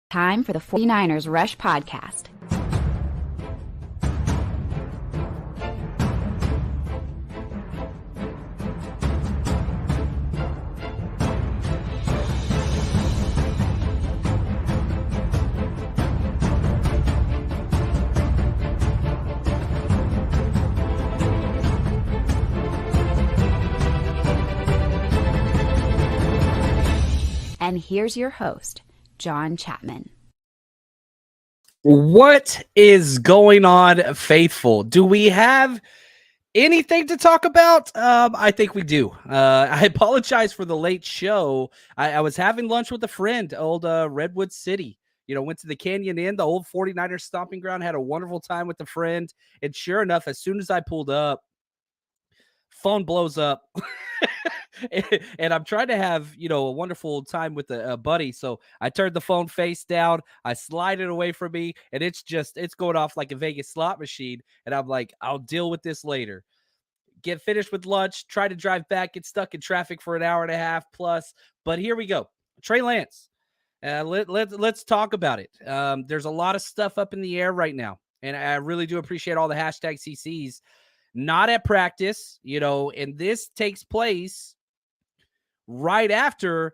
Time for the 49ers Rush Podcast. And here's your host, John Chapman. What is going on, faithful? Do we have anything to talk about? I think we do. I apologize for the late show. I was having lunch with a friend, old Redwood City. Went to the Canyon Inn, the old 49ers stomping ground, had a wonderful time with a friend. And sure enough, as soon as I pulled up, phone blows up. And I'm trying to have, a wonderful time with a buddy. So I turned the phone face down. I slide it away from me, and it's going off like a Vegas slot machine. And I'm like, I'll deal with this later. Get finished with lunch, try to drive back, get stuck in traffic for an hour and a half plus. But here we go. Trey Lance. Let's talk about it. There's a lot of stuff up in the air right now. And I really do appreciate all the hashtag CCs. Not at practice, and this takes place right after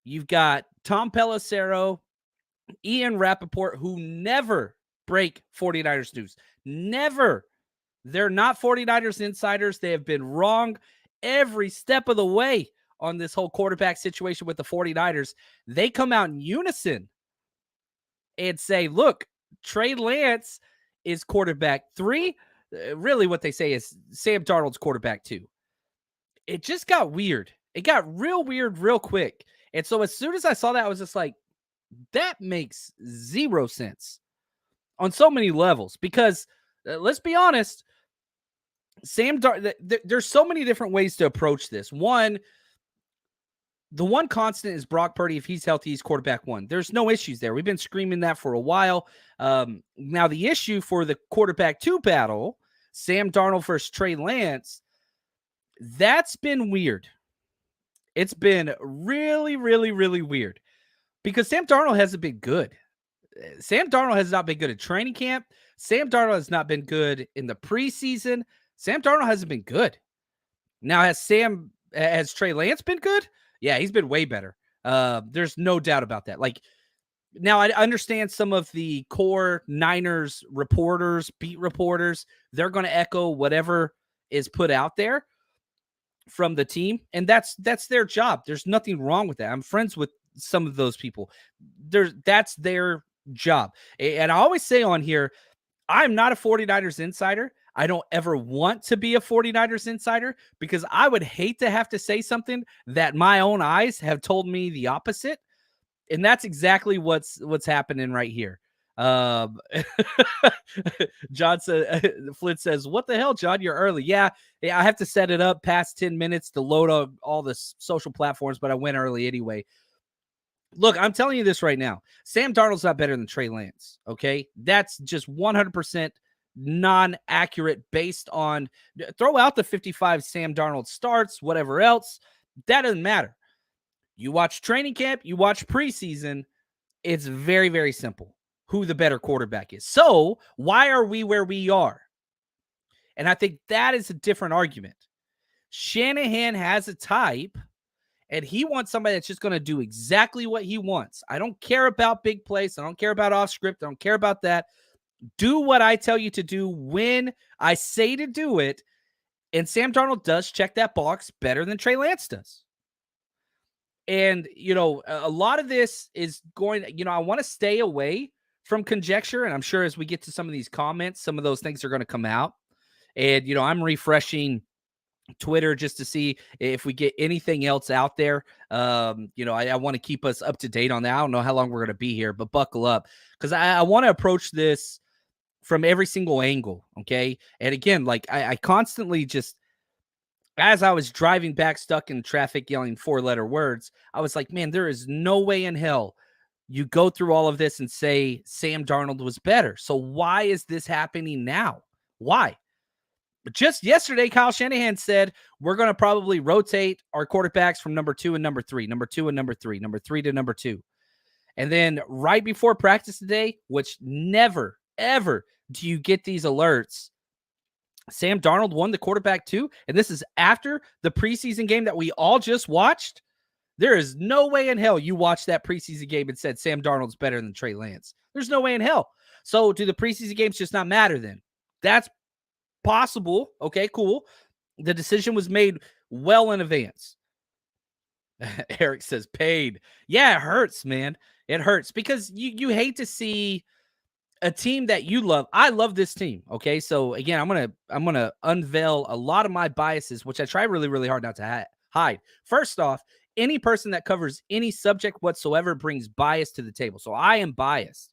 you've got Tom Pelissero, Ian Rappaport, who never break 49ers news. Never. They're not 49ers insiders. They have been wrong every step of the way on this whole quarterback situation with the 49ers. They come out in unison and say, look, Trey Lance is quarterback 3. Really what they say is Sam Darnold's quarterback 2. It just got weird. It got real weird real quick. And so as soon as I saw that, I was just like, that makes zero sense on so many levels. Because let's be honest, there's so many different ways to approach this. The one constant is Brock Purdy. If he's healthy, he's quarterback 1. There's no issues there. We've been screaming that for a while. Now the issue for the quarterback 2 battle, Sam Darnold versus Trey Lance, that's been weird. It's been really, really, really weird because Sam Darnold hasn't been good. Sam Darnold has not been good at training camp. Sam Darnold has not been good in the preseason. Sam Darnold hasn't been good. Now, has Trey Lance been good? Yeah, he's been way better. There's no doubt about that. Now I understand some of the core Niners reporters, beat reporters, they're going to echo whatever is put out there from the team. And that's their job. There's nothing wrong with that. I'm friends with some of those people. That's their job. And I always say on here, I'm not a 49ers insider. I don't ever want to be a 49ers insider because I would hate to have to say something that my own eyes have told me the opposite. And that's exactly what's happening right here. John said, Flint says, what the hell, John? You're early. Yeah, I have to set it up past 10 minutes to load all the social platforms, but I went early anyway. Look, I'm telling you this right now. Sam Darnold's not better than Trey Lance, okay? That's just 100% non-accurate based on throw out the 55 Sam Darnold starts, whatever else. That doesn't matter. You watch training camp, you watch preseason. It's very, very simple who the better quarterback is. So why are we where we are? And I think that is a different argument. Shanahan has a type, and he wants somebody that's just going to do exactly what he wants. I don't care about big plays. I don't care about off script. I don't care about that. Do what I tell you to do when I say to do it. And Sam Darnold does check that box better than Trey Lance does. And, a lot of this is going, I want to stay away from conjecture. And I'm sure as we get to some of these comments, some of those things are going to come out. And, I'm refreshing Twitter just to see if we get anything else out there. I want to keep us up to date on that. I don't know how long we're going to be here, but buckle up because I want to approach this from every single angle. Okay. And again, I constantly just, as I was driving back stuck in traffic yelling 4-letter words, I was like, man, there is no way in hell you go through all of this and say Sam Darnold was better. So why is this happening now? Why? But just yesterday, Kyle Shanahan said, we're going to probably rotate our quarterbacks from number 2 and number 3, number 2 and number 3, number 3 to number 2. And then right before practice today, which never, ever do you get these alerts, Sam Darnold won the quarterback too. And this is after the preseason game that we all just watched. There is no way in hell you watched that preseason game and said Sam Darnold's better than Trey Lance. There's no way in hell. So do the preseason games just not matter then? That's possible. Okay, cool. The decision was made well in advance. Eric says paid. Yeah, it hurts, man. It hurts because you hate to see a team that you love. I love this team. Okay, so again, I'm gonna unveil a lot of my biases, which I try really, really hard not to hide. First off, any person that covers any subject whatsoever brings bias to the table. So I am biased.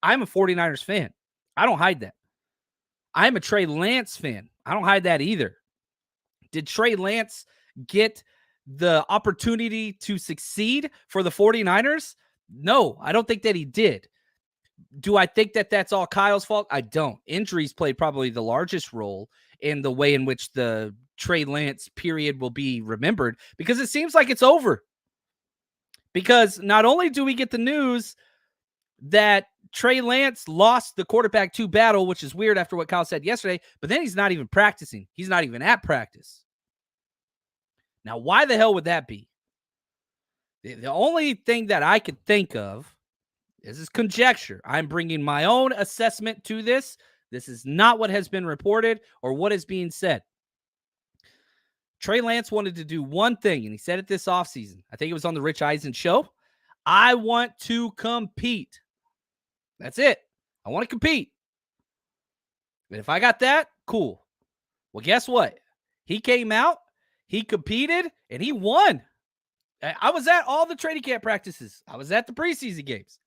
I'm a 49ers fan. I don't hide that. I'm a Trey Lance fan. I don't hide that either. Did Trey Lance get the opportunity to succeed for the 49ers? No, I don't think that he did. Do I think that that's all Kyle's fault? I don't. Injuries played probably the largest role in the way in which the Trey Lance period will be remembered, because it seems like it's over. Because not only do we get the news that Trey Lance lost the quarterback 2 battle, which is weird after what Kyle said yesterday, but then he's not even practicing. He's not even at practice. Now, why the hell would that be? The only thing that I could think of, this is conjecture. I'm bringing my own assessment to this. This is not what has been reported or what is being said. Trey Lance wanted to do one thing, and he said it this offseason. I think it was on the Rich Eisen show. I want to compete. That's it. I want to compete. And if I got that, cool. Well, guess what? He came out, he competed, and he won. I was at all the training camp practices. I was at the preseason games.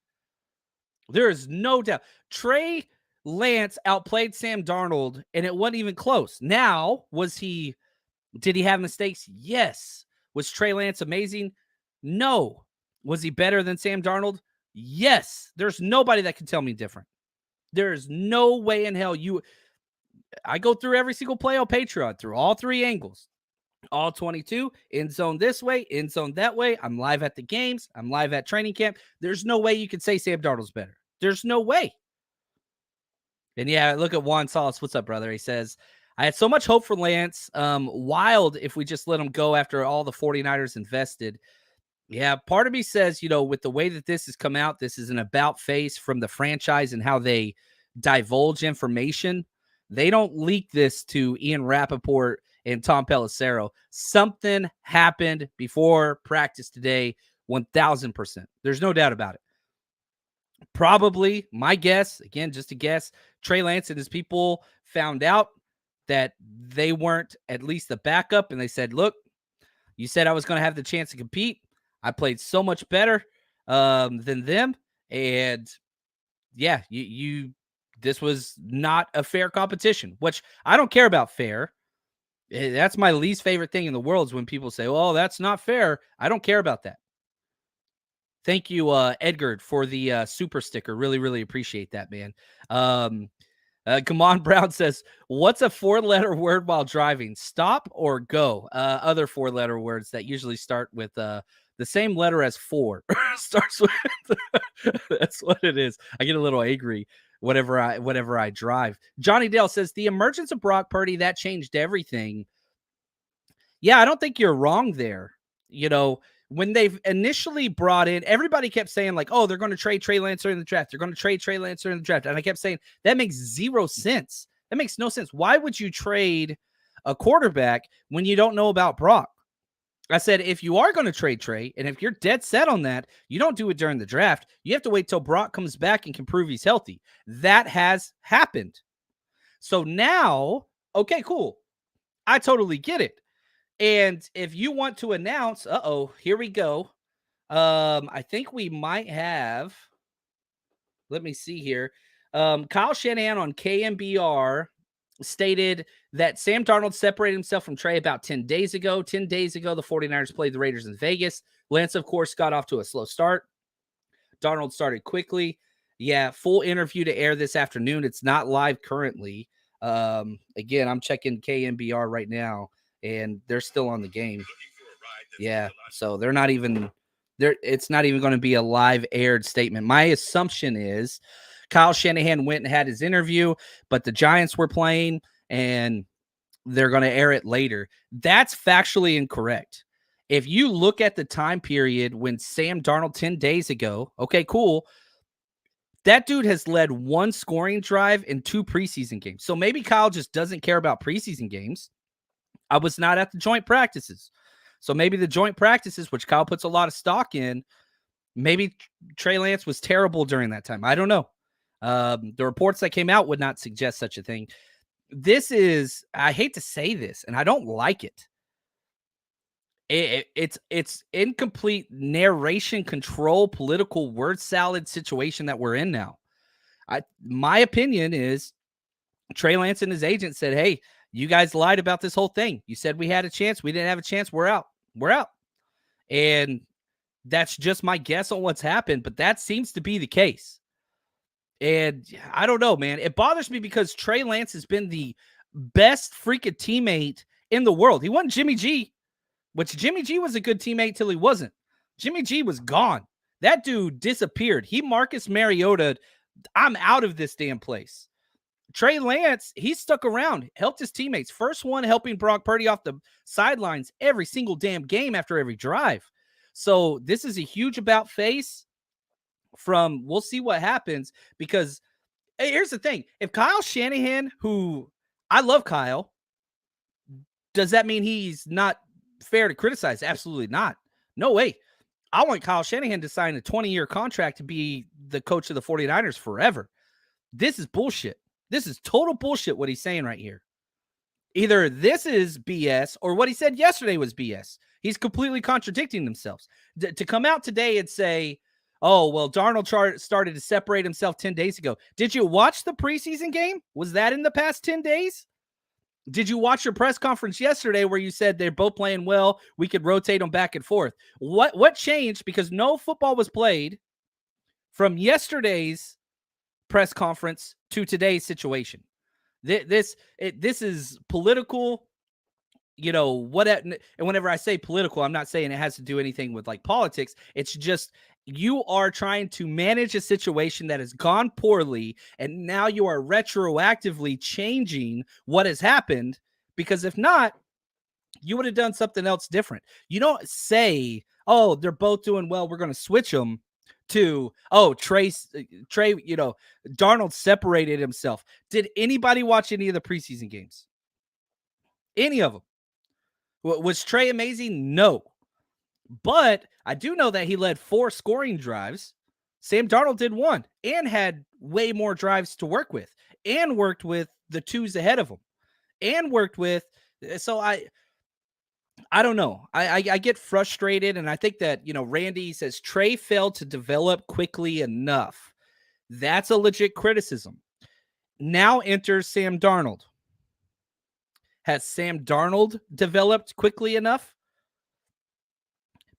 There is no doubt. Trey Lance outplayed Sam Darnold, and it wasn't even close. Now, did he have mistakes? Yes. Was Trey Lance amazing? No. Was he better than Sam Darnold? Yes. There's nobody that can tell me different. There is no way in hell I go through every single play on Patreon, through all 3 angles. All 22, end zone this way, end zone that way. I'm live at the games. I'm live at training camp. There's no way you can say Sam Darnold's better. There's no way. And yeah, look at Juan Salas. What's up, brother? He says, I had so much hope for Lance. Wild if we just let him go after all the 49ers invested. Yeah, part of me says, with the way that this has come out, this is an about face from the franchise and how they divulge information. They don't leak this to Ian Rappaport and Tom Pelissero. Something happened before practice today, 1,000%. There's no doubt about it. Probably, my guess, again, just a guess, Trey Lance and his people found out that they weren't at least the backup, and they said, look, you said I was going to have the chance to compete. I played so much better than them, and yeah, this was not a fair competition, which I don't care about fair. That's my least favorite thing in the world is when people say, well, that's not fair. I don't care about that. Thank you, Edgar, for the super sticker. Really, really appreciate that, man. Come on, Brown says, what's a 4-letter word while driving? Stop or go? Other 4-letter words that usually start with the same letter as 4. Starts with that's what it is. I get a little angry whenever I drive. Johnny Dale says, the emergence of Brock Purdy, that changed everything. Yeah, I don't think you're wrong there. When they've initially brought in, everybody kept saying like, oh, they're going to trade Trey Lance during the draft. They're going to trade Trey Lance during the draft. And I kept saying, that makes 0 sense. That makes no sense. Why would you trade a quarterback when you don't know about Brock? I said, if you are going to trade Trey, and if you're dead set on that, you don't do it during the draft. You have to wait till Brock comes back and can prove he's healthy. That has happened. So now, okay, cool. I totally get it. And if you want to announce, here we go. I think we might have, let me see here. Kyle Shanahan on KMBR stated that Sam Darnold separated himself from Trey about 10 days ago. 10 days ago, the 49ers played the Raiders in Vegas. Lance, of course, got off to a slow start. Darnold started quickly. Yeah, full interview to air this afternoon. It's not live currently. Again, I'm checking KMBR right now, and they're still on the game. Yeah, so they're not even It's not even going to be a live aired statement. My assumption is Kyle Shanahan went and had his interview, but the Giants were playing and they're going to air it later. That's factually incorrect. If you look at the time period when Sam Darnold 10 days ago, okay, cool. That dude has led one scoring drive in 2 preseason games. So maybe Kyle just doesn't care about preseason games. I was not at the joint practices. So maybe the joint practices, which Kyle puts a lot of stock in, maybe Trey Lance was terrible during that time. I don't know. The reports that came out would not suggest such a thing. This is, I hate to say this, and I don't like it. It's incomplete narration control, political word salad situation that we're in now. My opinion is Trey Lance and his agent said, hey, you guys lied about this whole thing. You said we had a chance. We didn't have a chance. We're out. We're out. And that's just my guess on what's happened, but that seems to be the case. And I don't know, man. It bothers me because Trey Lance has been the best freaking teammate in the world. He wasn't Jimmy G, which Jimmy G was a good teammate till he wasn't. Jimmy G was gone. That dude disappeared. He Marcus Mariota, I'm out of this damn place. Trey Lance, he stuck around, helped his teammates. First one helping Brock Purdy off the sidelines every single damn game after every drive. So this is a huge about face from, we'll see what happens, because hey, here's the thing. If Kyle Shanahan, who I love Kyle, does that mean he's not fair to criticize? Absolutely not. No way. I want Kyle Shanahan to sign a 20-year contract to be the coach of the 49ers forever. This is bullshit. This is total bullshit what he's saying right here. Either this is BS or what he said yesterday was BS. He's completely contradicting themselves. To come out today and say, oh, well, Darnold started to separate himself 10 days ago. Did you watch the preseason game? Was that in the past 10 days? Did you watch your press conference yesterday where you said they're both playing well? We could rotate them back and forth. What changed? Because no football was played from yesterday's press conference to today's situation. This is political, you know, and whenever I say political, I'm not saying it has to do anything with like politics. It's just you are trying to manage a situation that has gone poorly, and now you are retroactively changing what has happened, because if not, you would have done something else different. You don't say, oh, they're both doing well, we're going to switch them, to, oh, Trey, you know, Darnold separated himself. Did anybody watch any of the preseason games? Any of them? Was Trey amazing? No. But I do know that he led 4 scoring drives. Sam Darnold did 1 and had way more drives to work with and worked with the 2s ahead of him and worked with. So I don't know. I get frustrated, and I think that, you know, Randy says Trey failed to develop quickly enough. That's a legit criticism. Now enters Sam Darnold. Has Sam Darnold developed quickly enough?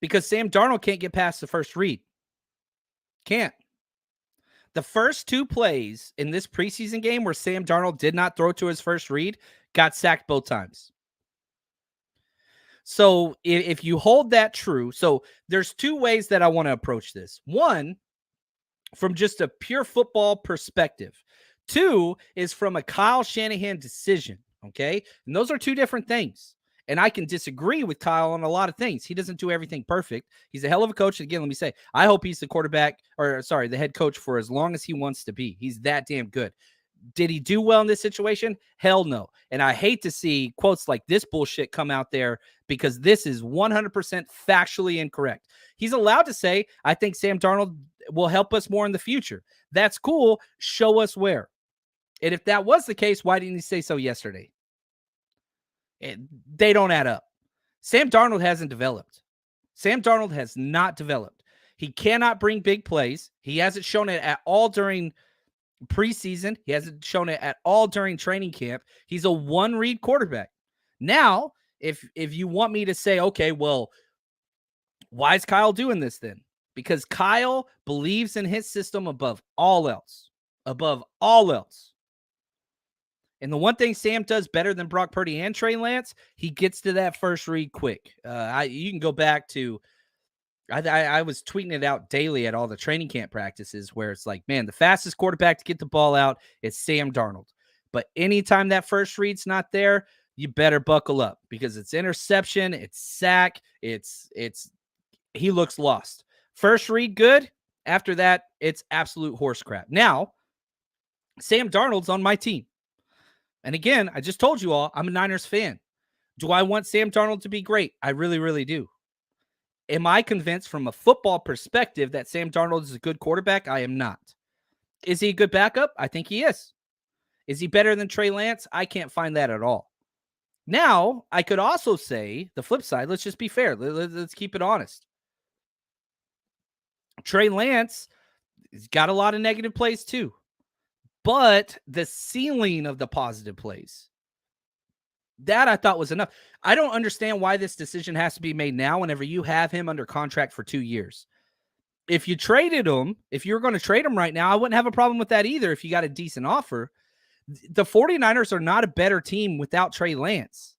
Because Sam Darnold can't get past the first read. Can't. The first 2 plays in this preseason game where Sam Darnold did not throw to his first read, got sacked both times. So if you hold that true, so there's 2 ways that I want to approach this. One, from just a pure football perspective. 2 is from a Kyle Shanahan decision, okay? And those are 2 different things. And I can disagree with Kyle on a lot of things. He doesn't do everything perfect. He's a hell of a coach. Again, let me say, I hope he's the head coach for as long as he wants to be. He's that damn good. Did he do well in this situation? Hell no. And I hate to see quotes like this bullshit come out there, because this is 100% factually incorrect. He's allowed to say, I think Sam Darnold will help us more in the future. That's cool. Show us where. And if that was the case, why didn't he say so yesterday? They don't add up. Sam Darnold hasn't developed. Sam Darnold has not developed. He cannot bring big plays. He hasn't shown it at all during preseason. He hasn't shown it at all during training camp. He's a one-read quarterback. Now, if you want me to say, okay, well, why is Kyle doing this then? Because Kyle believes in his system above all else. Above all else. And the one thing Sam does better than Brock Purdy and Trey Lance, he gets to that first read quick. You can go back to I was tweeting it out daily at all the training camp practices where it's like, man, the fastest quarterback to get the ball out is Sam Darnold. But anytime that first read's not there, you better buckle up because it's interception, it's sack, it's he looks lost. First read good. After that, it's absolute horse crap. Now, Sam Darnold's on my team. And again, I just told you all, I'm a Niners fan. Do I want Sam Darnold to be great? I really, really do. Am I convinced from a football perspective that Sam Darnold is a good quarterback? I am not. Is he a good backup? I think he is. Is he better than Trey Lance? I can't find that at all. Now, I could also say the flip side. Let's just be fair. Let's keep it honest. Trey Lance has got a lot of negative plays too, but the ceiling of the positive plays, that I thought was enough. I don't understand why this decision has to be made now whenever you have him under contract for 2 years. If you traded him, if you're going to trade him right now, I wouldn't have a problem with that either if you got a decent offer. The 49ers are not a better team without Trey Lance.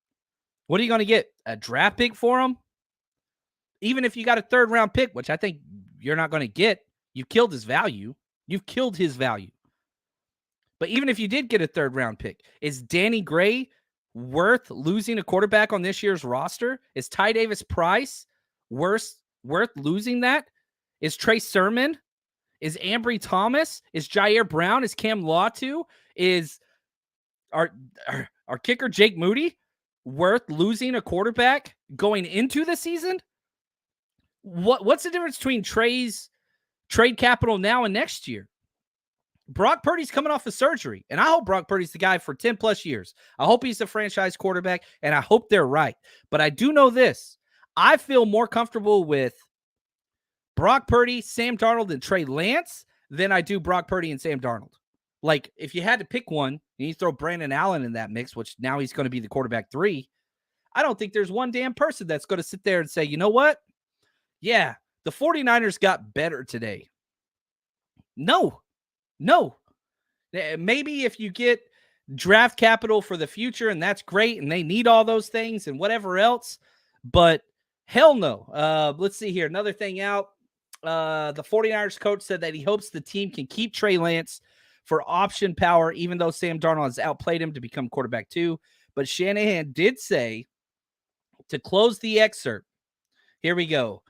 What are you going to get? A draft pick for him? Even if you got a third-round pick, which I think you're not going to get, you've killed his value. You've killed his value. But even if you did get a third-round pick, is Danny Gray worth losing a quarterback on this year's roster? Is Ty Davis Price worth losing that? Is Trey Sermon? Is Ambry Thomas? Is Jair Brown? Is Cam Latu? Is our kicker Jake Moody worth losing a quarterback going into the season? What's the difference between Trey's trade capital now and next year? Brock Purdy's coming off of surgery, and I hope Brock Purdy's the guy for 10 plus years. I hope he's the franchise quarterback, and I hope they're right. But I do know this. I feel more comfortable with Brock Purdy, Sam Darnold, and Trey Lance than I do Brock Purdy and Sam Darnold. Like, if you had to pick one, and you throw Brandon Allen in that mix, which now he's going to be the quarterback 3, I don't think there's one damn person that's going to sit there and say, you know what? Yeah, the 49ers got better today. No. Maybe if you get draft capital for the future, and that's great, and they need all those things and whatever else, but hell no. Let's see here. Another thing out. The 49ers coach said that he hopes the team can keep Trey Lance for option power, even though Sam Darnold has outplayed him to become quarterback 2. But Shanahan did say, to close the excerpt, here we go.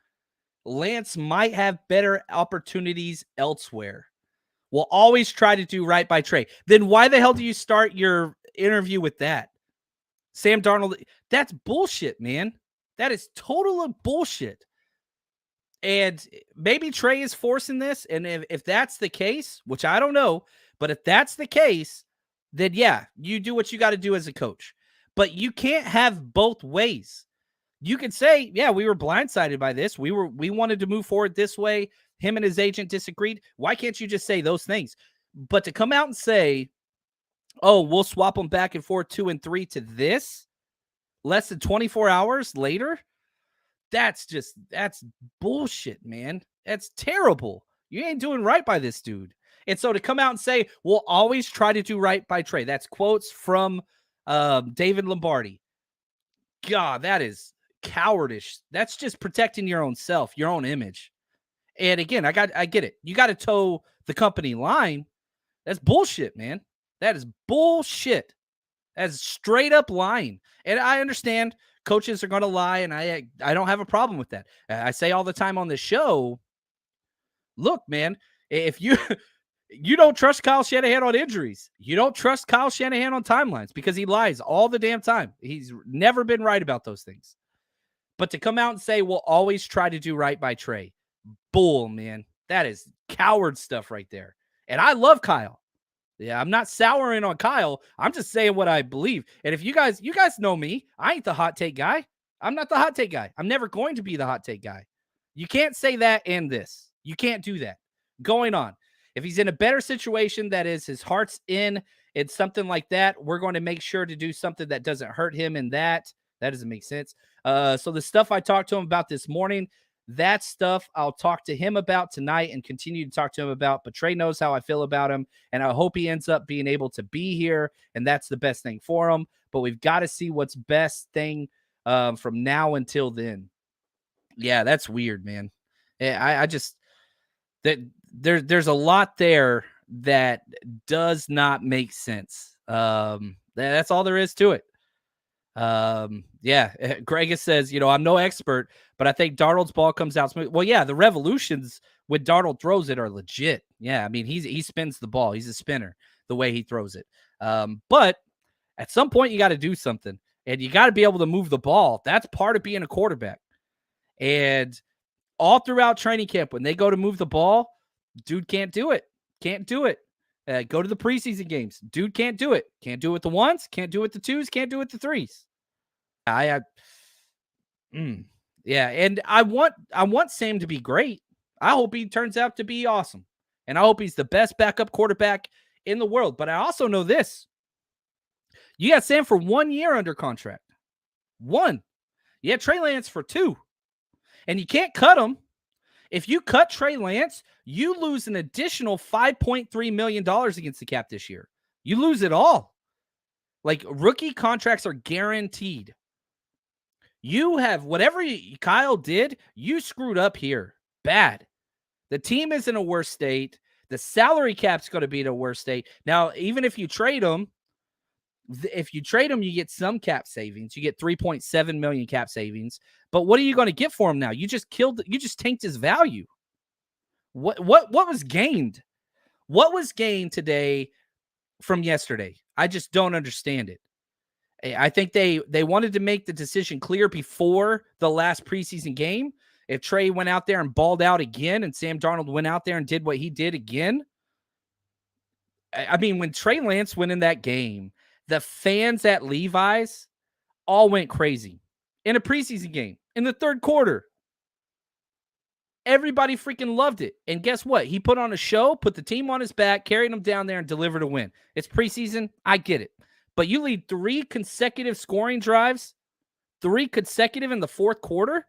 Lance might have better opportunities elsewhere. We'll always try to do right by Trey. Then why the hell do you start your interview with that? Sam Darnold, that's bullshit, man. That is total bullshit. And maybe Trey is forcing this. And if that's the case, which I don't know, but if that's the case, then yeah, you do what you got to do as a coach. But you can't have both ways. You could say, yeah, we were blindsided by this. We wanted to move forward this way. Him and his agent disagreed. Why can't you just say those things? But to come out and say, oh, we'll swap them back and forth 2 and 3 to this less than 24 hours later, that's bullshit, man. That's terrible. You ain't doing right by this dude. And so to come out and say, we'll always try to do right by Trey. That's quotes from David Lombardi. God, that is cowardice. That's just protecting your own self, your own image. And again, I get it. You got to toe the company line. That's bullshit, man. That is bullshit. That's straight up lying. And I understand coaches are going to lie, and I don't have a problem with that. I say all the time on this show, look, man, if you don't trust Kyle Shanahan on injuries, you don't trust Kyle Shanahan on timelines because he lies all the damn time. He's never been right about those things. But to come out and say, we'll always try to do right by Trey, bull, man. That is coward stuff right there. And I love Kyle. Yeah, I'm not souring on Kyle. I'm just saying what I believe. And if you guys know me, I ain't the hot take guy. I'm not the hot take guy. I'm never going to be the hot take guy. You can't say that and this. You can't do that. Going on. If he's in a better situation, that is, his heart's in, it's something like that, we're going to make sure to do something that doesn't hurt him in that. That doesn't make sense. So the stuff I talked to him about this morning, that stuff I'll talk to him about tonight and continue to talk to him about. But Trey knows how I feel about him, and I hope he ends up being able to be here, and that's the best thing for him. But we've got to see what's best thing from now until then. Yeah, that's weird, man. I just that there's a lot there that does not make sense. That's all there is to it. Yeah, Greg says, I'm no expert, but I think Darnold's ball comes out smooth. Well, yeah, the revolutions when Darnold throws it are legit. Yeah, I mean, he spins the ball. He's a spinner the way he throws it. But at some point you got to do something, and you got to be able to move the ball. That's part of being a quarterback. And all throughout training camp, when they go to move the ball, dude can't do it. Can't do it. Go to the preseason games. Dude can't do it. Can't do it with the ones. Can't do it with the twos. Can't do it with the threes. Yeah, and I want Sam to be great. I hope he turns out to be awesome, and I hope he's the best backup quarterback in the world. But I also know this: you got Sam for 1 year under contract. 1. You had Trey Lance for 2, and you can't cut him. If you cut Trey Lance, you lose an additional $5.3 million against the cap this year. You lose it all. Like, rookie contracts are guaranteed. You have whatever Kyle did, you screwed up here. Bad. The team is in a worse state. The salary cap's going to be in a worse state. Now, even if you trade him, you get some cap savings. You get 3.7 million cap savings. But what are you going to get for him now? You just tanked his value. What was gained? What was gained today from yesterday? I just don't understand it. I think they wanted to make the decision clear before the last preseason game. If Trey went out there and balled out again and Sam Darnold went out there and did what he did again. I mean, when Trey Lance went in that game, the fans at Levi's all went crazy in a preseason game in the third quarter. Everybody freaking loved it. And guess what? He put on a show, put the team on his back, carried them down there, and delivered a win. It's preseason. I get it. But you lead 3 consecutive scoring drives, 3 consecutive in the fourth quarter,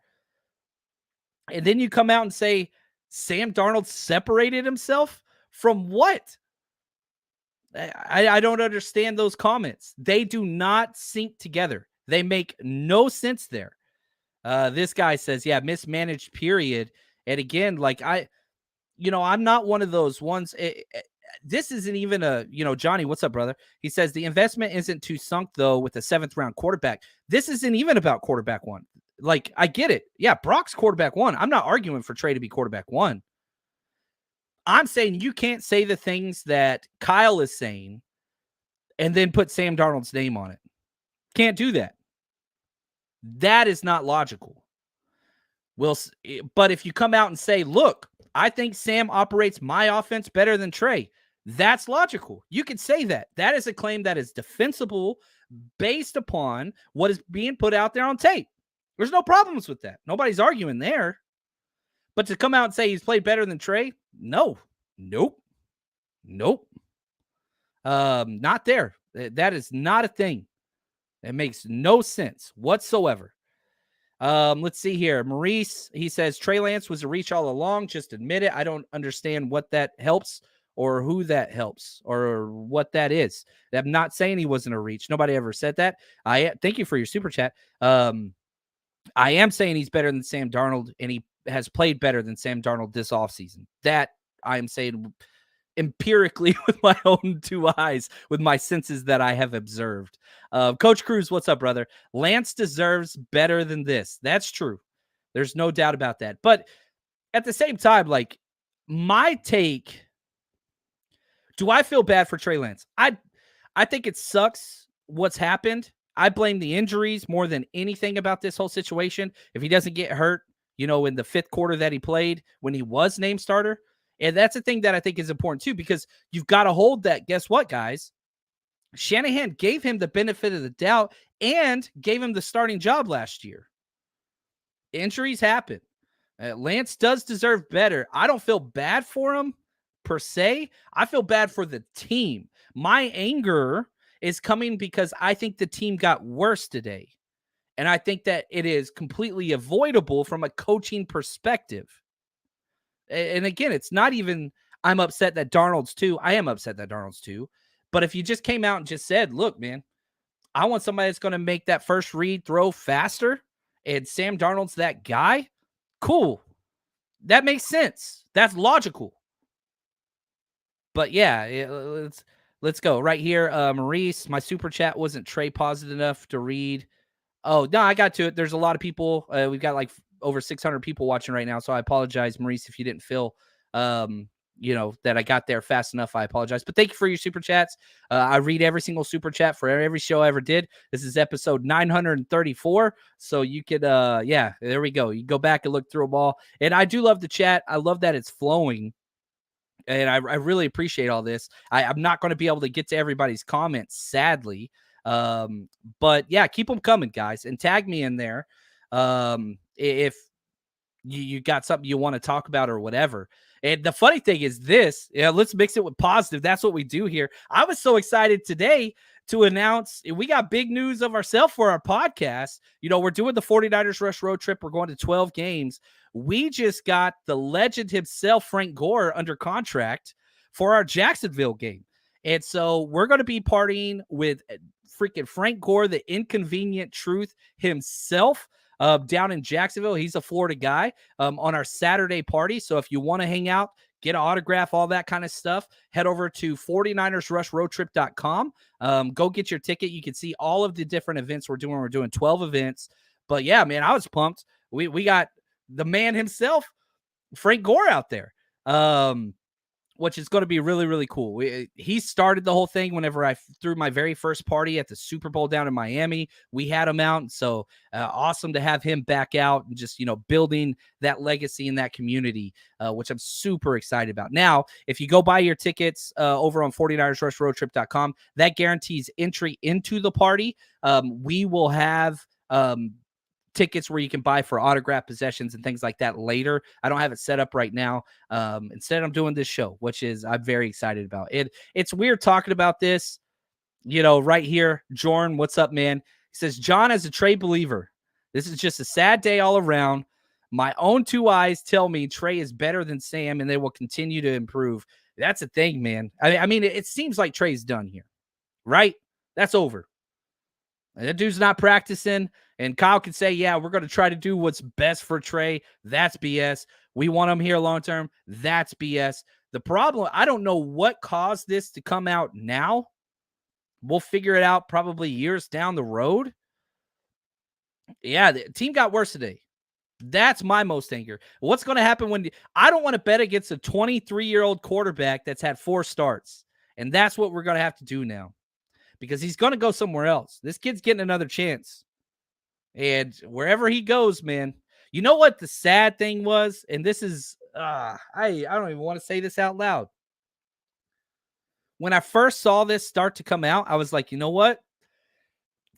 and then you come out and say Sam Darnold separated himself from what? I don't understand those comments. They do not sync together. They make no sense there. This guy says, yeah, mismanaged, period. And again, like I'm not one of those ones. This isn't even Johnny, what's up, brother? He says the investment isn't too sunk, though, with a 7th round quarterback. This isn't even about quarterback 1. Like, I get it. Yeah, Brock's quarterback 1. I'm not arguing for Trey to be quarterback 1. I'm saying you can't say the things that Kyle is saying and then put Sam Darnold's name on it. Can't do that. That is not logical. But if you come out and say, look, I think Sam operates my offense better than Trey, that's logical. You could say that. That is a claim that is defensible based upon what is being put out there on tape. There's no problems with that. Nobody's arguing there. But to come out and say he's played better than Trey, no. Nope. Not there. That is not a thing. It makes no sense whatsoever. Let's see here. Maurice, he says Trey Lance was a reach all along. Just admit it. I don't understand what that helps or who that helps or what that is. I'm not saying he wasn't a reach. Nobody ever said that. I thank you for your super chat. I am saying he's better than Sam Darnold, and he has played better than Sam Darnold this offseason. That I am saying empirically with my own 2 eyes, with my senses that I have observed. Coach Cruz, what's up, brother? Lance deserves better than this. That's true. There's no doubt about that. But at the same time, like, my take, do I feel bad for Trey Lance? I think it sucks what's happened. I blame the injuries more than anything about this whole situation. If he doesn't get hurt, in the 5th quarter that he played when he was named starter. And that's a thing that I think is important too, because you've got to hold that. Guess what, guys? Shanahan gave him the benefit of the doubt and gave him the starting job last year. Injuries happen. Lance does deserve better. I don't feel bad for him per se. I feel bad for the team. My anger is coming because I think the team got worse today. And I think that it is completely avoidable from a coaching perspective. And again, it's not even I'm upset that Darnold's 2. I am upset that Darnold's 2. But if you just came out and just said, look, man, I want somebody that's going to make that first read throw faster, and Sam Darnold's that guy, cool. That makes sense. That's logical. But yeah, let's go right here. Maurice, my super chat wasn't Trey positive enough to read. Oh, no, I got to it. There's a lot of people. We've got like over 600 people watching right now. So I apologize, Maurice, if you didn't feel, that I got there fast enough. I apologize. But thank you for your super chats. I read every single super chat for every show I ever did. This is episode 934. So you could, there we go. You go back and look through them all. And I do love the chat. I love that it's flowing. And I really appreciate all this. I'm not going to be able to get to everybody's comments, sadly. But yeah, keep them coming, guys, and tag me in there. If you got something you want to talk about or whatever. And the funny thing is this, let's mix it with positive. That's what we do here. I was so excited today to announce we got big news of ourselves for our podcast. We're doing the 49ers Rush road trip. We're going to 12 games. We just got the legend himself, Frank Gore, under contract for our Jacksonville game. And so we're going to be partying with freaking Frank Gore, the inconvenient truth himself, down in Jacksonville. He's a Florida guy, on our Saturday party. So if you want to hang out, get an autograph, all that kind of stuff, head over to 49ersrushroadtrip.com. Go get your ticket. You can see all of the different events we're doing. We're doing 12 events. But yeah, man, I was pumped. We got the man himself, Frank Gore, out there, which is going to be really, really cool. He started the whole thing whenever I threw my very first party at the Super Bowl down in Miami. We had him out. And so awesome to have him back out and just, building that legacy in that community, which I'm super excited about. Now, if you go buy your tickets over on 49ersrushroadtrip.com, that guarantees entry into the party. We will have tickets where you can buy for autograph possessions and things like that later. I don't have it set up right now. Instead, I'm doing this show, which is I'm very excited about. It's weird talking about this, right here. Jordan, what's up, man? He says, John, as a Trey believer, this is just a sad day all around. My own two eyes tell me Trey is better than Sam, and they will continue to improve. That's a thing, man. I mean, it seems like Trey's done here, right? That's over. That dude's not practicing. And Kyle could say, yeah, we're going to try to do what's best for Trey. That's BS. We want him here long term. That's BS. The problem, I don't know what caused this to come out now. We'll figure it out probably years down the road. Yeah, the team got worse today. That's my most anger. What's going to happen when I don't want to bet against a 23-year-old quarterback that's had 4 starts. And that's what we're going to have to do now, because he's going to go somewhere else. This kid's getting another chance. And wherever he goes, man, you know what the sad thing was? And this is, I don't even want to say this out loud. When I first saw this start to come out, I was like, you know what?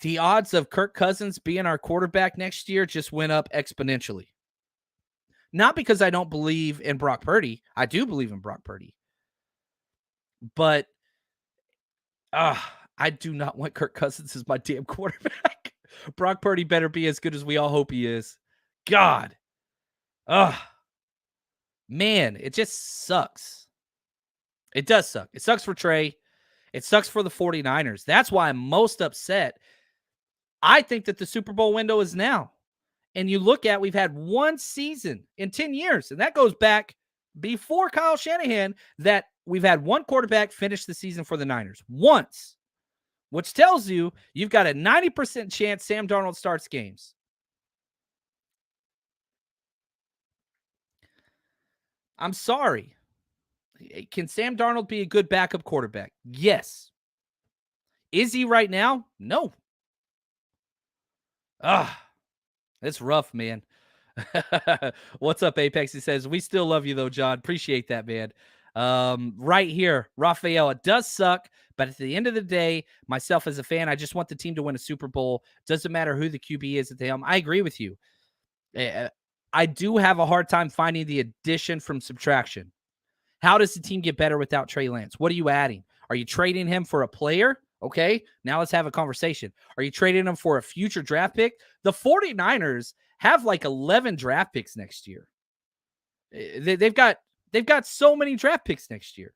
The odds of Kirk Cousins being our quarterback next year just went up exponentially. Not because I don't believe in Brock Purdy. I do believe in Brock Purdy. But I do not want Kirk Cousins as my damn quarterback. Brock Purdy better be as good as we all hope he is. God. Man, it just sucks. It does suck. It sucks for Trey. It sucks for the 49ers. That's why I'm most upset. I think that the Super Bowl window is now. And you look at, we've had one season in 10 years, and that goes back before Kyle Shanahan, that we've had one quarterback finish the season for the Niners. Once. Which tells you you've got a 90% chance Sam Darnold starts games. I'm sorry. Can Sam Darnold be a good backup quarterback? Yes. Is he right now? No. It's rough, man. What's up, Apex? He says, we still love you, though, John. Appreciate that, man. Right here, Raphael, it does suck, but at the end of the day, myself as a fan, I just want the team to win a Super Bowl. Doesn't matter who the QB is at the helm. I agree with you. I do have a hard time finding the addition from subtraction. How does the team get better without Trey Lance? What are you adding? Are you trading him for a player? Okay, now let's have a conversation. Are you trading him for a future draft pick? The 49ers have like 11 draft picks next year. They've got so many draft picks next year.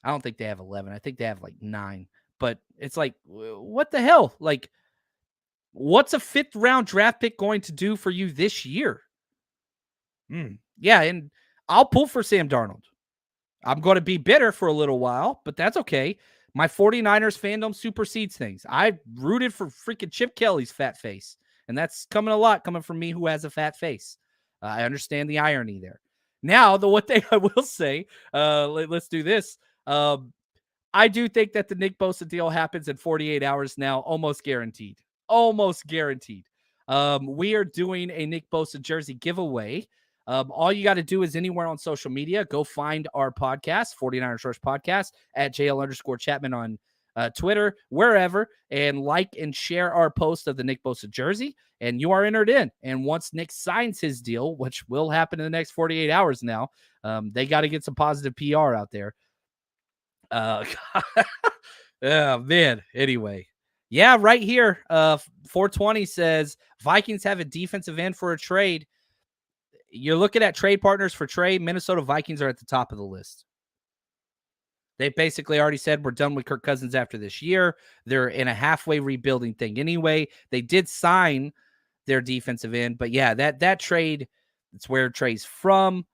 I don't think they have 11. I think they have like 9. But it's like, what the hell? Like, what's a 5th round draft pick going to do for you this year? Yeah, and I'll pull for Sam Darnold. I'm going to be bitter for a little while, but that's okay. My 49ers fandom supersedes things. I rooted for freaking Chip Kelly's fat face, and that's coming a lot coming from me who has a fat face. I understand the irony there. Now, the one thing I will say, let's do this. I do think that the Nick Bosa deal happens in 48 hours now, almost guaranteed. Almost guaranteed. We are doing a Nick Bosa jersey giveaway. All you got to do is anywhere on social media, go find our podcast, 49ers Rush Podcast, at JL_Chapman on Twitter, wherever, and like and share our post of the Nick Bosa jersey, and you are entered in. And once Nick signs his deal, which will happen in the next 48 hours now, they got to get some positive PR out there. Oh, man. Anyway. Yeah, right here. 420 says Vikings have a defensive end for a trade. You're looking at trade partners for Trey. Minnesota Vikings are at the top of the list. They basically already said we're done with Kirk Cousins after this year. They're in a halfway rebuilding thing anyway. They did sign their defensive end, but yeah, that trade, it's where Trey's from.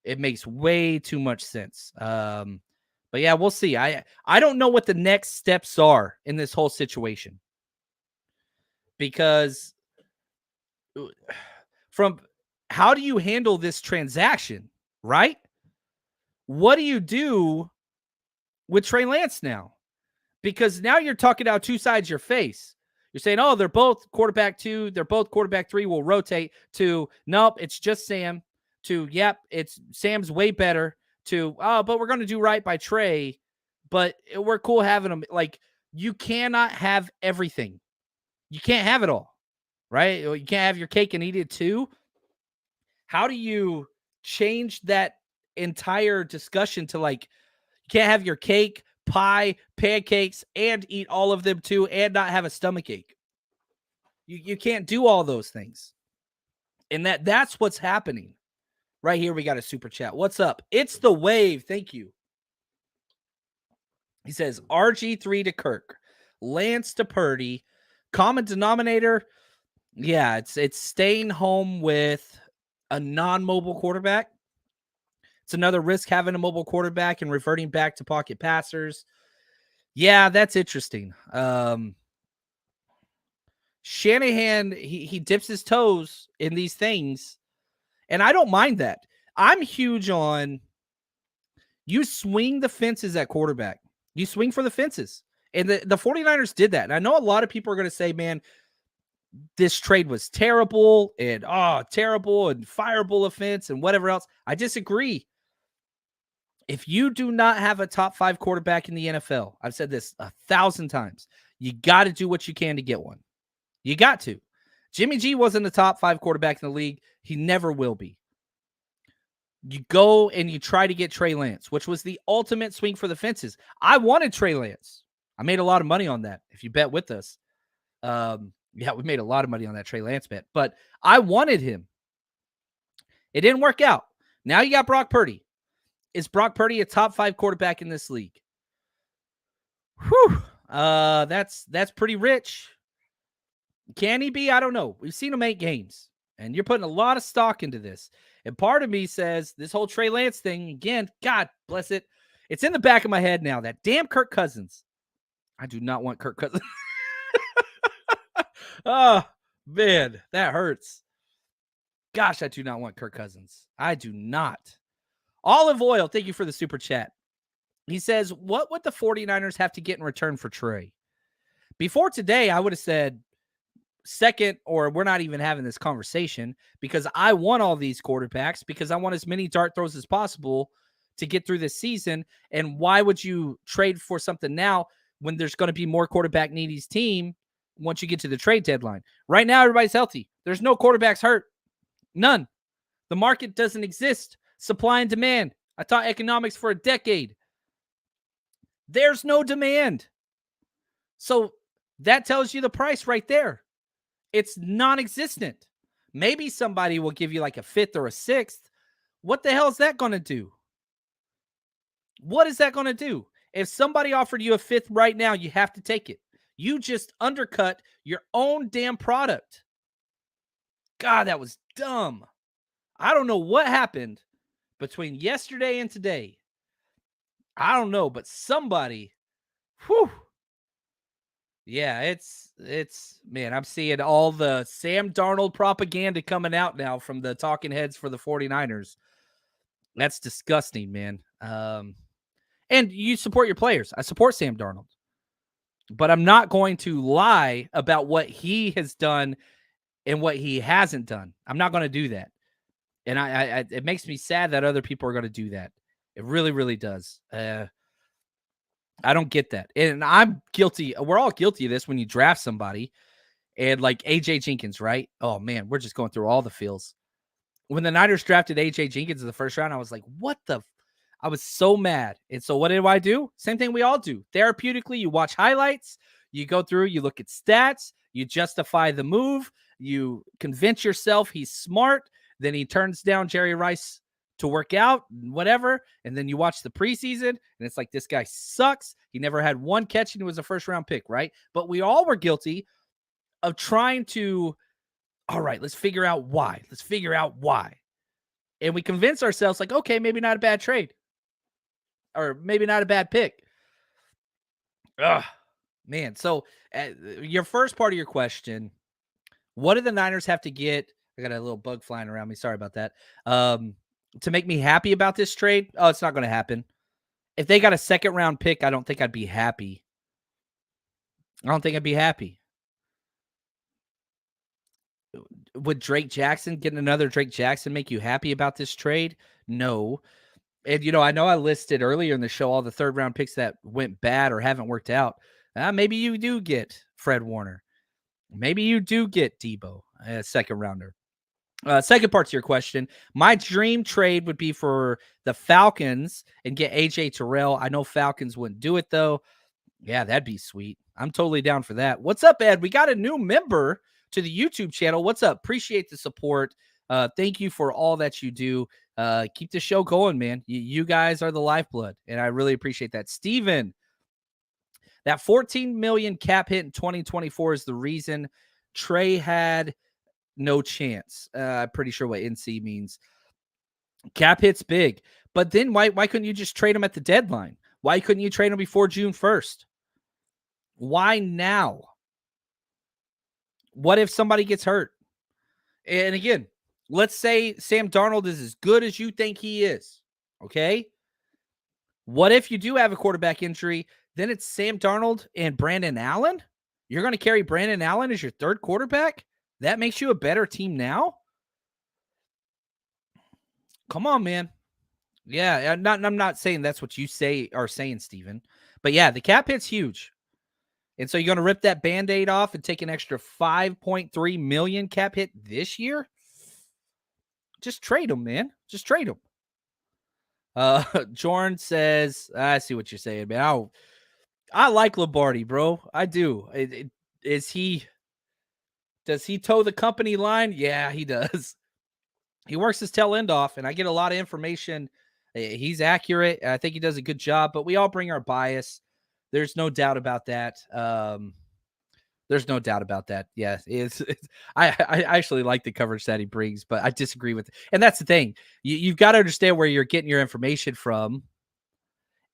It makes way too much sense. But yeah, we'll see. I don't know what the next steps are in this whole situation, because from how do you handle this transaction, right? What do you do with Trey Lance now? Because now you're talking out two sides of your face. You're saying, oh, they're both quarterback 2. They're both quarterback 3. We'll rotate to, nope, it's just Sam. To, yep, it's Sam's way better. To, oh, but we're going to do right by Trey, but we're cool having him. Like, you cannot have everything. You can't have it all, right? You can't have your cake and eat it too. How do you change that entire discussion to, like, you can't have your cake, pie, pancakes, and eat all of them too, and not have a stomach ache? You can't do all those things. And that's what's happening. Right here, we got a super chat. What's up? It's the wave. Thank you. He says RG3 to Kirk, Lance to Purdy. Common denominator, yeah, it's staying home with a non-mobile quarterback. It's another risk having a mobile quarterback and reverting back to pocket passers. Yeah, that's interesting. Shanahan, he dips his toes in these things, and I don't mind that. I'm huge on you swing the fences at quarterback. You swing for the fences. And the 49ers did that. And I know a lot of people are going to say, man, this trade was terrible and terrible and fireable offense and whatever else. I disagree. If you do not have a top 5 quarterback in the NFL, I've said this 1,000 times, you got to do what you can to get one. You got to. Jimmy G wasn't a top 5 quarterback in the league. He never will be. You go and you try to get Trey Lance, which was the ultimate swing for the fences. I wanted Trey Lance. I made a lot of money on that. If you bet with us, yeah, we made a lot of money on that Trey Lance bet, but I wanted him. It didn't work out. Now you got Brock Purdy. Is Brock Purdy a top 5 quarterback in this league? Whew. That's pretty rich. Can he be? I don't know. We've seen him 8 games, and you're putting a lot of stock into this. And part of me says this whole Trey Lance thing, again, God bless it. It's in the back of my head now. That damn Kirk Cousins. I do not want Kirk Cousins. Oh, man, that hurts. Gosh, I do not want Kirk Cousins. I do not. Olive Oil, thank you for the super chat. He says, what would the 49ers have to get in return for Trey? Before today, I would have said second, or we're not even having this conversation, because I want all these quarterbacks, because I want as many dart throws as possible to get through this season. And why would you trade for something now when there's going to be more quarterback needy team once you get to the trade deadline? Right now, everybody's healthy. There's no quarterbacks hurt. None. The market doesn't exist. Supply and demand. I taught economics for a decade. There's no demand. So that tells you the price right there. It's non-existent. Maybe somebody will give you like a 5th or a 6th. What the hell is that going to do? What is that going to do? If somebody offered you a 5th right now, you have to take it. You just undercut your own damn product. God, that was dumb. I don't know what happened between yesterday and today. I don't know, but somebody, whew. Yeah, it's man, I'm seeing all the Sam Darnold propaganda coming out now from the talking heads for the 49ers. That's disgusting, man. And you support your players. I support Sam Darnold. But I'm not going to lie about what he has done and what he hasn't done. I'm not going to do that. And I it makes me sad that other people are going to do that. It really, really does. I don't get that. And I'm guilty. We're all guilty of this when you draft somebody. And like AJ Jenkins, right? Oh, man, we're just going through all the feels. When the Niners drafted AJ Jenkins in the first round, I was like, what the? I was so mad. And so what did I do? Same thing we all do. Therapeutically, you watch highlights, you go through, you look at stats, you justify the move, you convince yourself he's smart. Then he turns down Jerry Rice to work out, whatever. And then you watch the preseason, and it's like, this guy sucks. He never had one catch, and he was a first-round pick, right? But we all were guilty of trying to, all right, let's figure out why. Let's figure out why. And we convince ourselves, like, okay, maybe not a bad trade. Or maybe not a bad pick. Ugh, man. So your first part of your question, what do the Niners have to get? I got a little bug flying around me. Sorry about that. To make me happy about this trade? Oh, it's not going to happen. If they got a second round pick, I don't think I'd be happy. Would Drake Jackson, getting another Drake Jackson, make you happy about this trade? No. And, I know I listed earlier in the show all the third-round picks that went bad or haven't worked out. Maybe you do get Fred Warner. Maybe you do get Debo, a second-rounder. Second part to your question, my dream trade would be for the Falcons and get A.J. Terrell. I know Falcons wouldn't do it, though. Yeah, that'd be sweet. I'm totally down for that. What's up, Ed? We got a new member to the YouTube channel. What's up? Appreciate the support. Thank you for all that you do. Keep the show going, man. You guys are the lifeblood, and I really appreciate that. Steven, that $14 million cap hit in 2024 is the reason Trey had no chance. I'm pretty sure what NC means. Cap hit's big, but then why couldn't you just trade him at the deadline? Why couldn't you trade him before June 1st? Why now? What if somebody gets hurt? And again, let's say Sam Darnold is as good as you think he is, okay? What if you do have a quarterback injury? Then it's Sam Darnold and Brandon Allen? You're going to carry Brandon Allen as your third quarterback? That makes you a better team now? Come on, man. Yeah, I'm not saying that's what you are saying, Steven. But yeah, the cap hit's huge. And so you're going to rip that Band-Aid off and take an extra $5.3 million cap hit this year? Just trade them, man. Just trade them. Jorn says, I see what you're saying, man. I like Lombardi, bro. I do. Does he toe the company line? Yeah, he does. He works his tail end off, and I get a lot of information. He's accurate. I think he does a good job, but we all bring our bias. There's no doubt about that. There's no doubt about that. Yeah, I actually like the coverage that he brings, but I disagree with it. And that's the thing. You've got to understand where you're getting your information from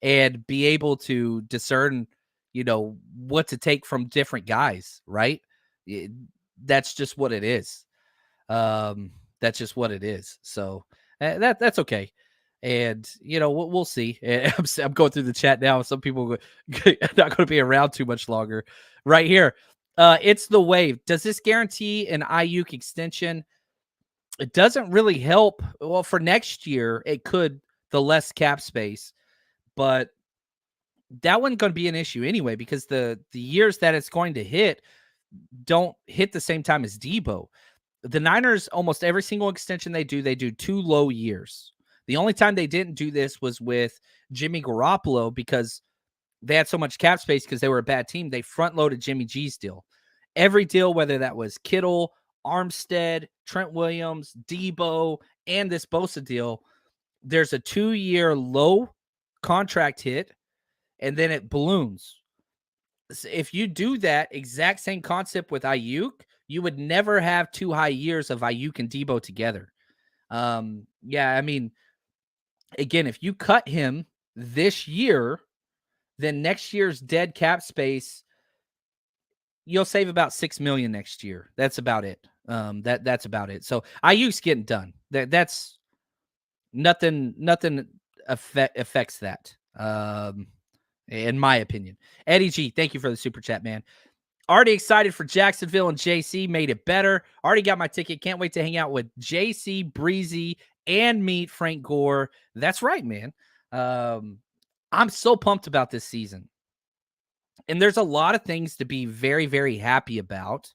and be able to discern, what to take from different guys, right? That's just what it is. That's just what it is. So that's okay. And, we'll see. I'm going through the chat now. Some people are not going to be around too much longer. Right here. It's the wave. Does this guarantee an Ayuk extension? It doesn't really help. Well, for next year, it could, the less cap space. But that wasn't going to be an issue anyway, because the years that it's going to hit don't hit the same time as Debo. The Niners, almost every single extension they do 2 low years. The only time they didn't do this was with Jimmy Garoppolo, because they had so much cap space because they were a bad team. They front-loaded Jimmy G's deal. Every deal, whether that was Kittle, Armstead, Trent Williams, Debo, and this Bosa deal, there's a 2-year low contract hit, and then it balloons. If you do that exact same concept with Ayuk, you would never have 2 high years of Ayuk and Debo together. Yeah, I mean, again, if you cut him this year, then next year's dead cap space, you'll save about $6 million next year. That's about it. That's about it. So Ayuk's getting done. That's nothing affects that. In my opinion. Eddie G, thank you for the super chat, man. Already excited for Jacksonville and JC. Made it better. Already got my ticket. Can't wait to hang out with JC, Breezy, and meet Frank Gore. That's right, man. I'm so pumped about this season. And there's a lot of things to be very, very happy about.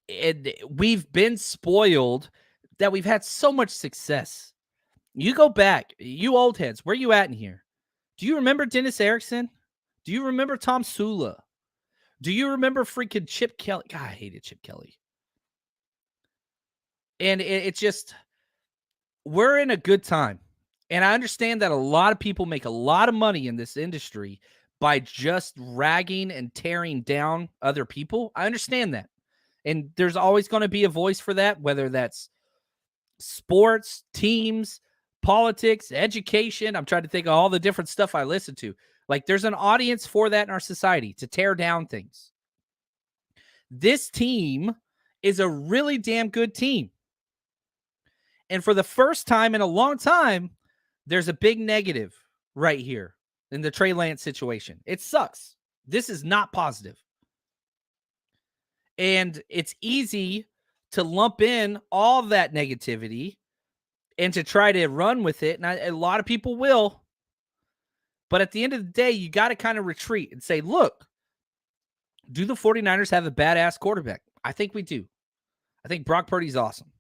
And we've been spoiled that we've had so much success. You go back, you old heads, where you at in here? Do you remember Dennis Erickson? Do you remember Tom Sula? Do you remember freaking Chip Kelly? God, I hated Chip Kelly. And it's just, we're in a good time. And I understand that a lot of people make a lot of money in this industry by just ragging and tearing down other people. I understand that. And there's always going to be a voice for that, whether that's sports, teams, politics, education. I'm trying to think of all the different stuff I listen to. Like, there's an audience for that in our society, to tear down things. This team is a really damn good team. And for the first time in a long time, there's a big negative right here in the Trey Lance situation. It sucks. This is not positive. And it's easy to lump in all that negativity and to try to run with it. And a lot of people will. But at the end of the day, you got to kind of retreat and say, look, do the 49ers have a badass quarterback? I think we do. I think Brock Purdy's awesome.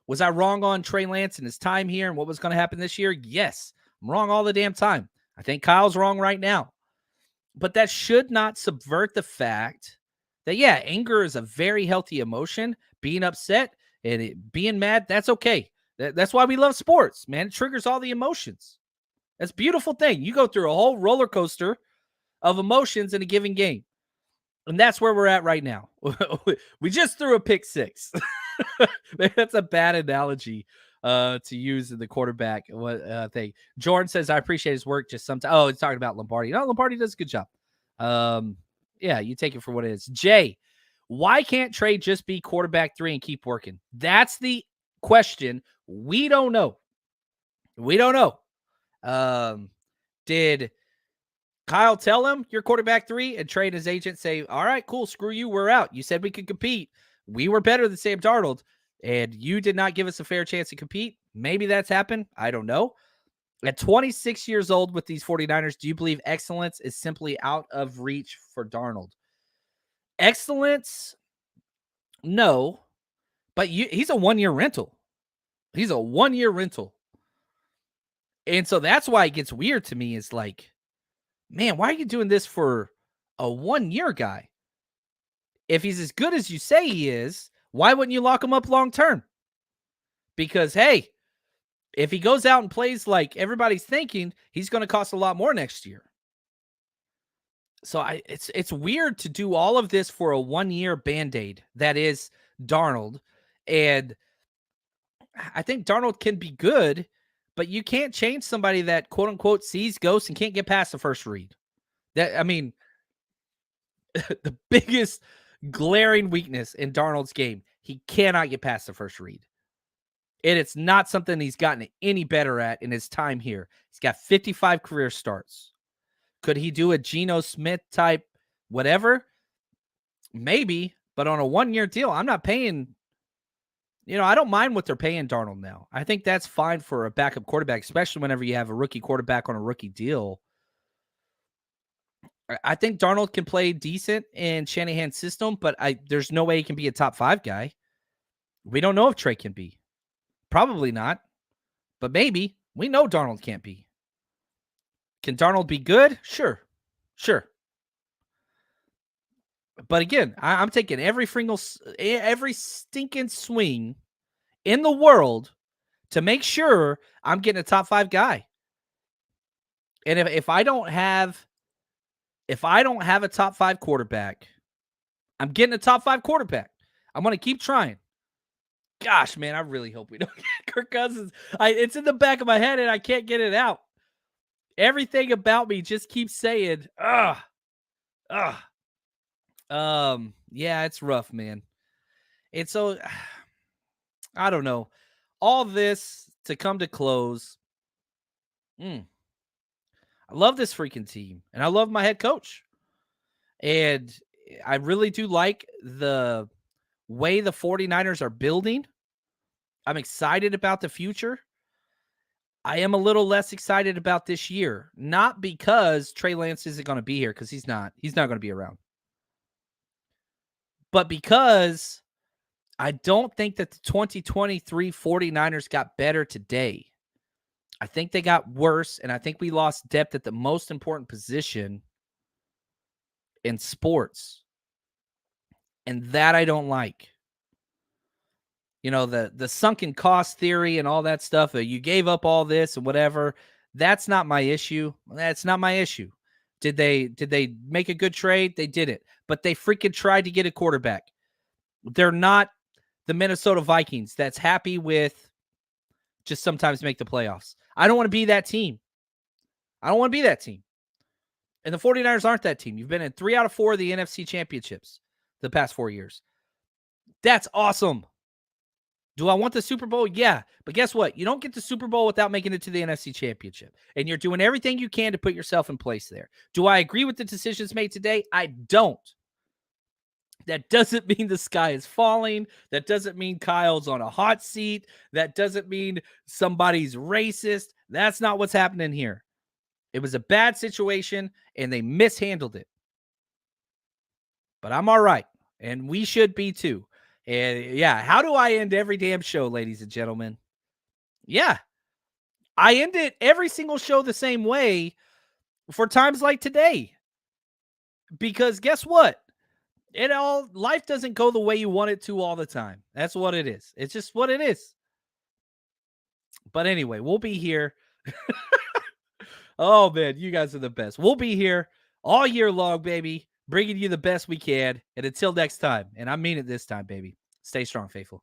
Was I wrong on Trey Lance and his time here and what was going to happen this year? Yes. I'm wrong all the damn time. I think Kyle's wrong right now. But that should not subvert the fact that, yeah, anger is a very healthy emotion. Being upset and being mad, that's okay. That's why we love sports, man. It triggers all the emotions. That's a beautiful thing. You go through a whole roller coaster of emotions in a given game. And that's where we're at right now. We just threw a pick six. That's a bad analogy to use in the quarterback thing. Jordan says, I appreciate his work. Just sometimes. Oh, he's talking about Lombardi. No, Lombardi does a good job. Yeah, you take it for what it is. Jay, why can't Trey just be quarterback 3 and keep working? That's the question. We don't know. We don't know. Did Kyle tell him you're quarterback 3 and Trey and his agent say, all right, cool, screw you, we're out. You said we could compete. We were better than Sam Darnold, and you did not give us a fair chance to compete. Maybe that's happened. I don't know. At 26 years old with these 49ers, do you believe excellence is simply out of reach for Darnold? Excellence? No. But he's a 1-year rental. He's a 1-year rental. And so that's why it gets weird to me. Is like, man, why are you doing this for a 1-year guy? If he's as good as you say he is, why wouldn't you lock him up long term? Because, hey, if he goes out and plays like everybody's thinking, he's going to cost a lot more next year. So it's weird to do all of this for a 1-year Band-Aid that is Darnold. And I think Darnold can be good, but you can't change somebody that, quote unquote, sees ghosts and can't get past the first read. That, I mean, the biggest glaring weakness in Darnold's game, he cannot get past the first read. And it's not something he's gotten any better at in his time here. He's got 55 career starts. Could he do a Geno Smith type whatever? Maybe, but on a 1-year deal, I'm not paying. I don't mind what they're paying Darnold now. I think that's fine for a backup quarterback, especially whenever you have a rookie quarterback on a rookie deal. I think Darnold can play decent in Shanahan's system, but there's no way he can be a top 5 guy. We don't know if Trey can be. Probably not, but maybe. We know Darnold can't be. Can Darnold be good? Sure. But again, I'm taking every stinking swing in the world to make sure I'm getting a top 5 guy. And if I don't have a top 5 quarterback, I'm getting a top 5 quarterback. I'm going to keep trying. Gosh, man, I really hope we don't get Kirk Cousins. It's in the back of my head and I can't get it out. Everything about me just keeps saying, ugh. Yeah, it's rough, man. And so I don't know. All this to come to close. I love this freaking team, and I love my head coach. And I really do like the way the 49ers are building. I'm excited about the future. I am a little less excited about this year, not because Trey Lance isn't going to be here, because he's not. He's not going to be around. But because I don't think that the 2023 49ers got better today. I think they got worse, and I think we lost depth at the most important position in sports. And that I don't like. You know, the sunken cost theory and all that stuff. You gave up all this and whatever. That's not my issue. That's not my issue. Did they make a good trade? They did it. But they freaking tried to get a quarterback. They're not the Minnesota Vikings that's happy with just sometimes make the playoffs. I don't want to be that team. I don't want to be that team. And the 49ers aren't that team. You've been in 3 out of 4 of the NFC championships the past 4 years. That's awesome. Do I want the Super Bowl? Yeah. But guess what? You don't get the Super Bowl without making it to the NFC championship. And you're doing everything you can to put yourself in place there. Do I agree with the decisions made today? I don't. That doesn't mean the sky is falling. That doesn't mean Kyle's on a hot seat. That doesn't mean somebody's racist. That's not what's happening here. It was a bad situation, and they mishandled it. But I'm all right, and we should be too. And yeah, how do I end every damn show, ladies and gentlemen? Yeah, I end it every single show the same way for times like today. Because guess what? Life doesn't go the way you want it to all the time. That's what it is. It's just what it is. But anyway, we'll be here. Oh, man, you guys are the best. We'll be here all year long, baby, bringing you the best we can. And until next time, and I mean it this time, baby, stay strong, faithful.